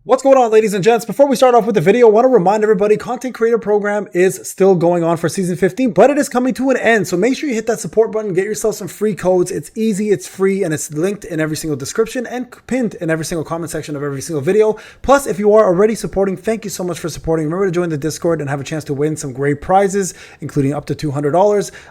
What's going on, ladies and gents? Before we start off with the video, I want to remind everybody Content Creator Program is still going on for Season 15, but it is coming to an end. So make sure you hit that support button, get yourself some free codes. It's easy, it's free, and it's linked in every single description and pinned in every single comment section of every single video. Plus, if you are already supporting, thank you so much for supporting. Remember to join the Discord and have a chance to win some great prizes, including up to $200,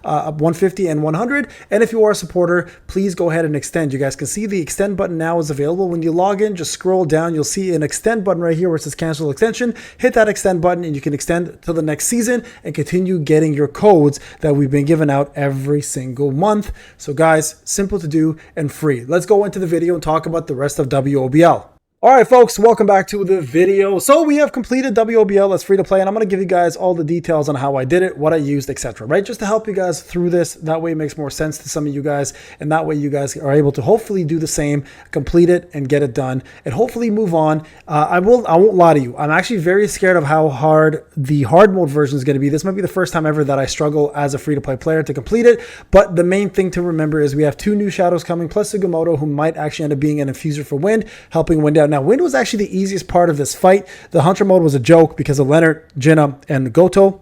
$150, and $100. And if you are a supporter, please go ahead and extend. You guys can see the extend button now is available. When you log in, just scroll down, you'll see an extend button right here where it says cancel extension. Hit that extend button and you can extend to the next season and continue getting your codes that we've been giving out every single month. So guys, simple to do and free. Let's go into the video and talk about the rest of WOBL. All right, folks, welcome back to the video. So we have completed WOBL as free to play, and I'm going to give you guys all the details on how I did it, what I used, etc. Right? Just to help you guys through this. That way it makes more sense to some of you guys, and that way you guys are able to hopefully do the same, complete it, and get it done, and hopefully move on. I won't lie to you. I'm actually very scared of how hard the hard mode version is going to be. This might be the first time ever that I struggle as a free to play player to complete it. But the main thing to remember is we have 2 new shadows coming, plus Sugimoto, who might actually end up being an infuser for Wind, helping Wind out. Now, Wind was actually the easiest part of this fight. The Hunter mode was a joke because of Leonard, Jinna, and Goto.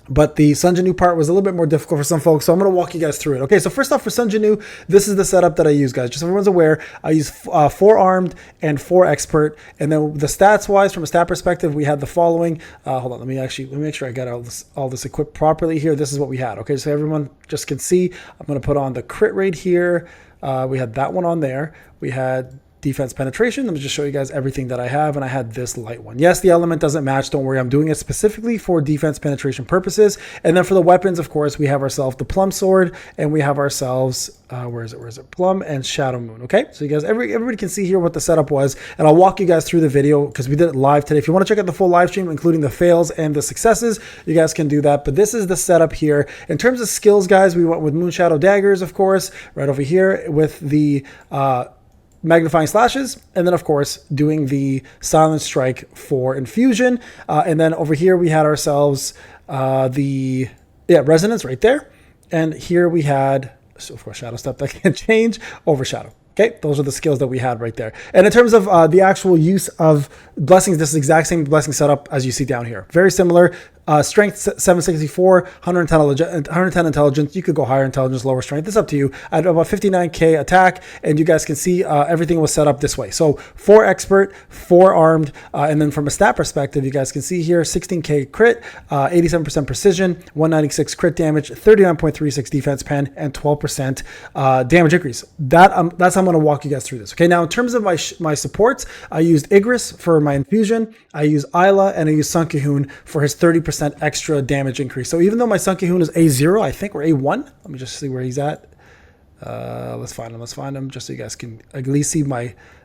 But the Sun Jinu part was a little bit more difficult for some folks, so I'm going to walk you guys through it. Okay, so first off, for Sun Jinu, this is the setup that I use, guys. Just so everyone's aware, I use 4 armed and 4 expert. And then the stats-wise, from a stat perspective, we had the following. Hold on, let me make sure I got all this equipped properly here. This is what we had. Okay, so everyone just can see. I'm going to put on the crit rate here. We had that one on there. We had defense penetration. Let me just show you guys everything that I have, and I had this light one. Yes, the element doesn't match. Don't worry, I'm doing it specifically for defense penetration purposes. And then for the weapons, of course, we have ourselves the Plum Sword, and we have ourselves where is it? Plum and Shadow Moon. Okay, so you guys, everybody can see here what the setup was, and I'll walk you guys through the video because we did it live today. If you want to check out the full live stream, including the fails and the successes, you guys can do that. But this is the setup here. In terms of skills, guys, we went with Moon Shadow Daggers, of course, right over here with the magnifying slashes, and then of course doing the silent strike for infusion, and then over here we had ourselves the resonance right there, and here we had, so of course, shadow step that can change, overshadow. Okay, those are the skills that we had right there. And in terms of the actual use of blessings, this is the exact same blessing setup as you see down here. Very similar. Strength 764, 110 intelligence. You could go higher intelligence, lower strength. It's up to you. I had about 59k attack, and you guys can see everything was set up this way. So 4 expert, 4 armed, and then from a stat perspective, you guys can see here 16k crit, 87% precision, 196 crit damage, 39.36 defense pen, and 12% damage increase. That's how I'm going to walk you guys through this. Okay, now in terms of my supports, I used Igris for my infusion, I used Isla, and I used Sun Ki-hoon for his 30% extra damage increase. So even though my Sun Ki-hoon is A0, I think, or A1, let me just see where he's at. Let's find him just so you guys can at least see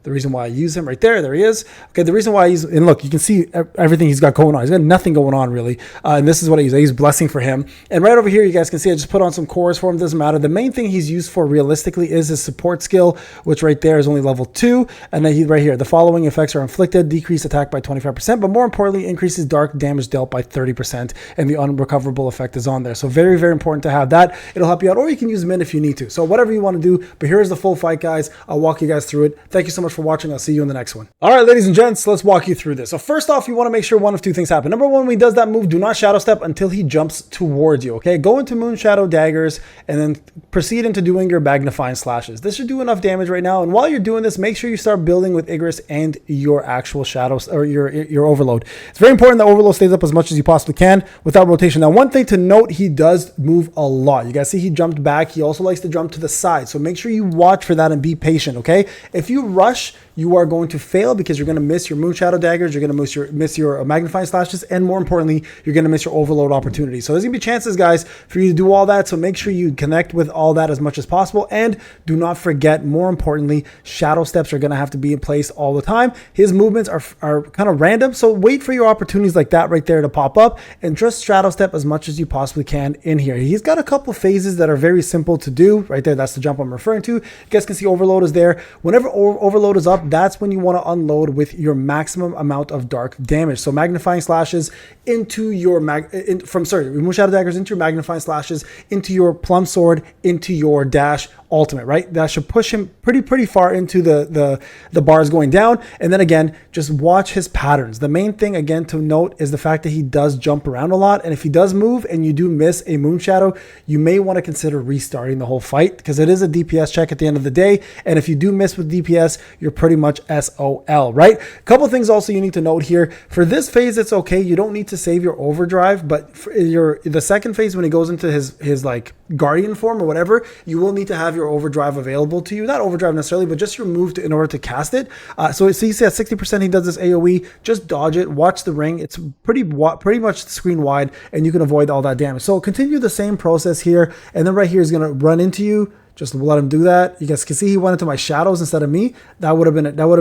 the reason why I use him right there. There he is. Okay, the reason why I use, and look, you can see everything he's got going on. He's got nothing going on really. And this is what I use. I use blessing for him. And right over here, you guys can see I just put on some cores for him. Doesn't matter. The main thing he's used for realistically is his support skill, which right there is only level 2. And then right here, the following effects are inflicted, decrease attack by 25%, but more importantly, increases dark damage dealt by 30%. And the unrecoverable effect is on there. So very, very important to have that. It'll help you out, or you can use Min if you need to. So whatever you want to do, but here's the full fight, guys. I'll walk you guys through it. Thank you so much for watching. I'll see you in the next one. All right, ladies and gents, let's walk you through this. So first off, you want to make sure one of 2 things happen. Number 1, when he does that move, do not shadow step until he jumps towards you. Okay, go into Moon Shadow Daggers and then proceed into doing your magnifying slashes. This should do enough damage right now. And while you're doing this, make sure you start building with Igris and your actual shadows, or your overload. It's very important that overload stays up as much as you possibly can without rotation. Now, one thing to note, he does move a lot. You guys see he jumped back. He also likes to jump to the side. So make sure you watch for that and be patient, okay? If you rush, you are going to fail because you're going to miss your Moon Shadow Daggers, you're going to miss your magnifying slashes, and more importantly, you're going to miss your overload opportunity. So there's going to be chances, guys, for you to do all that. So make sure you connect with all that as much as possible, and do not forget, more importantly, shadow steps are going to have to be in place all the time. His movements are kind of random, so wait for your opportunities like that right there to pop up, and just shadow step as much as you possibly can in here. He's got a couple phases that are very simple to do right there. That's the jump I'm referring to. You guys can see overload is there. Whenever overload is up, that's when you want to unload with your maximum amount of dark damage. So magnifying slashes into your Moon Shadow Daggers into your magnifying slashes, into your Plum Sword, into your dash, ultimate, right? That should push him pretty far into the bars going down. And then again, just watch his patterns. The main thing again to note is the fact that he does jump around a lot. And if he does move and you do miss a moon shadow, you may want to consider restarting the whole fight, because it is a DPS check at the end of the day. And if you do miss with DPS, you're pretty much SOL, right? A couple things also you need to note here. For this phase, it's okay. You don't need to save your overdrive, but for the second phase, when he goes into his like guardian form or whatever, you will need to have your overdrive available to you. Not overdrive necessarily, but just your move in order to cast it. So you see at 60% he does this AoE. Just dodge it, watch the ring. It's pretty much screen wide, and you can avoid all that damage. So continue the same process here, and then right here is going to run into you. Just let him do that. You guys can see he went into my shadows instead of me. That would have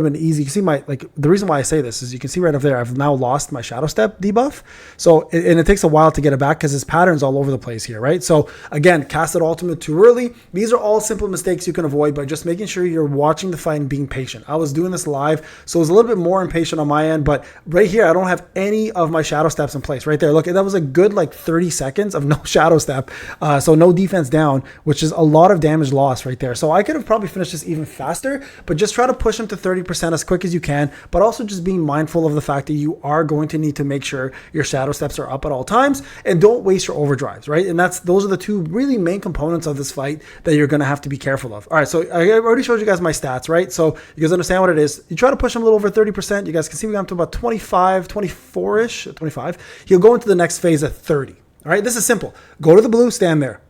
been easy. You can see the reason why I say this is you can see right up there, I've now lost my shadow step debuff. So, and it takes a while to get it back because his pattern's all over the place here, right? So again, casted ultimate too early. These are all simple mistakes you can avoid by just making sure you're watching the fight and being patient. I was doing this live, so it was a little bit more impatient on my end, but right here, I don't have any of my shadow steps in place right there. Look, that was a good like 30 seconds of no shadow step. So no defense down, which is a lot of damage loss right there. So I could have probably finished this even faster, but just try to push him to 30% as quick as you can, but also just being mindful of the fact that you are going to need to make sure your shadow steps are up at all times, and don't waste your overdrives, right? And those are the two really main components of this fight that you're going to have to be careful of. All right, so I already showed you guys my stats, right? So you guys understand what it is. You try to push him a little over 30%. You guys can see we got up to about 25, 24-ish, 25. He'll go into the next phase at 30. All right, this is simple. Go to the blue, stand there.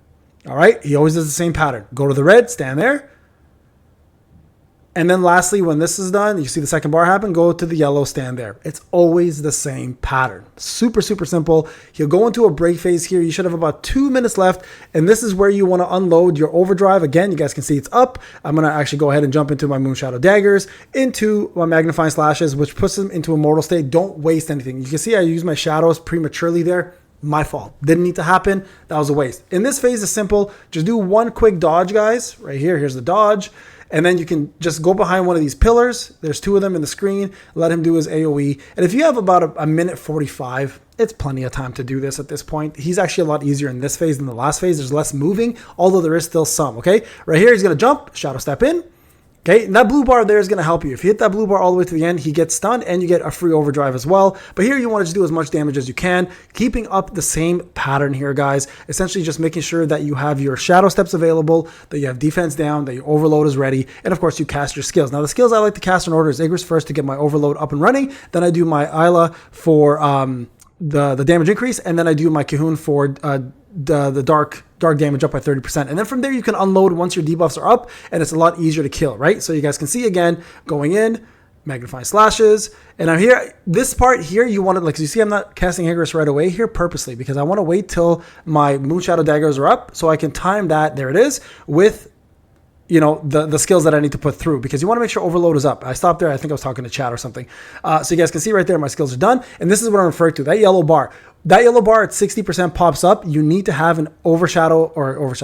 All right, he always does the same pattern. Go to the red, stand there. And then lastly, when this is done, you see the second bar happen, go to the yellow, stand there. It's always the same pattern. Super simple. He'll go into a break phase here. You should have about 2 minutes left. And this is where you want to unload your overdrive. Again, you guys can see it's up. I'm going to actually go ahead and jump into my Moonshadow Daggers, into my Magnifying Slashes, which puts them into Immortal State. Don't waste anything. You can see I use my shadows prematurely there. My fault. Didn't need to happen. That was a waste. In this phase is simple. Just do one quick dodge, guys. Right here. Here's the dodge. And then you can just go behind one of these pillars. There's 2 of them in the screen. Let him do his AoE. And if you have about a minute 45, it's plenty of time to do this at this point. He's actually a lot easier in this phase than the last phase. There's less moving, although there is still some, okay? Right here, he's going to jump, shadow step in. Okay, and that blue bar there is going to help you. If you hit that blue bar all the way to the end, he gets stunned and you get a free overdrive as well. But here you want to just do as much damage as you can, keeping up the same pattern here, guys. Essentially just making sure that you have your shadow steps available, that you have defense down, that your overload is ready, and of course you cast your skills. Now the skills I like to cast in order is Igris first to get my overload up and running, then I do my Isla for the damage increase, and then I do my Cahoon for the dark damage up by 30%. And then from there you can unload once your debuffs are up, and it's a lot easier to kill, right? So you guys can see again, going in, Magnifying Slashes, and now here, this part here, you want to, like, you see I'm not casting Igris right away here purposely, because I want to wait till my Moonshadow Daggers are up so I can time that, there it is, with the skills that I need to put through, because you want to make sure overload is up. I stopped there. I think I was talking to chat or something. So you guys can see right there, my skills are done. And this is what I'm referring to, that yellow bar. That yellow bar at 60% pops up. You need to have an overshadow.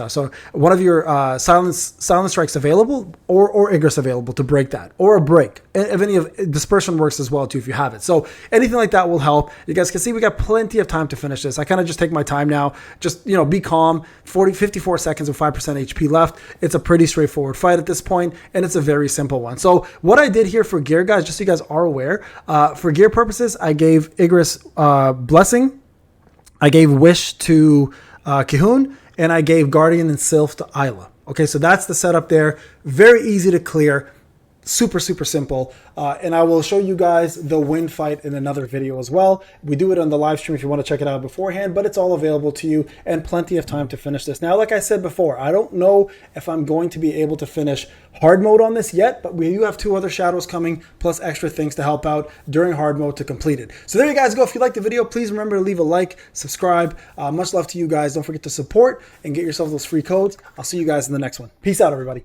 So one of your silence strikes available, or Igris available to break that, or a break. If any of dispersion works as well too, if you have it. So anything like that will help. You guys can see we got plenty of time to finish this. I kind of just take my time now. Just be calm. 54 seconds with 5% HP left. It's a pretty straightforward fight at this point, and it's a very simple one. So what I did here for gear, guys, just so you guys are aware, for gear purposes, I gave Igris Blessing. I gave Wish to Cahoon, and I gave Guardian and Sylph to Isla. Okay, so that's the setup there. Very easy to clear. Super simple. And I will show you guys the win fight in another video as well. We do it on the live stream if you want to check it out beforehand, but it's all available to you and plenty of time to finish this. Now, like I said before, I don't know if I'm going to be able to finish hard mode on this yet, but we do have 2 other shadows coming, plus extra things to help out during hard mode to complete it. So there you guys go. If you liked the video, please remember to leave a like, subscribe. Much love to you guys. Don't forget to support and get yourself those free codes. I'll see you guys in the next one. Peace out, everybody.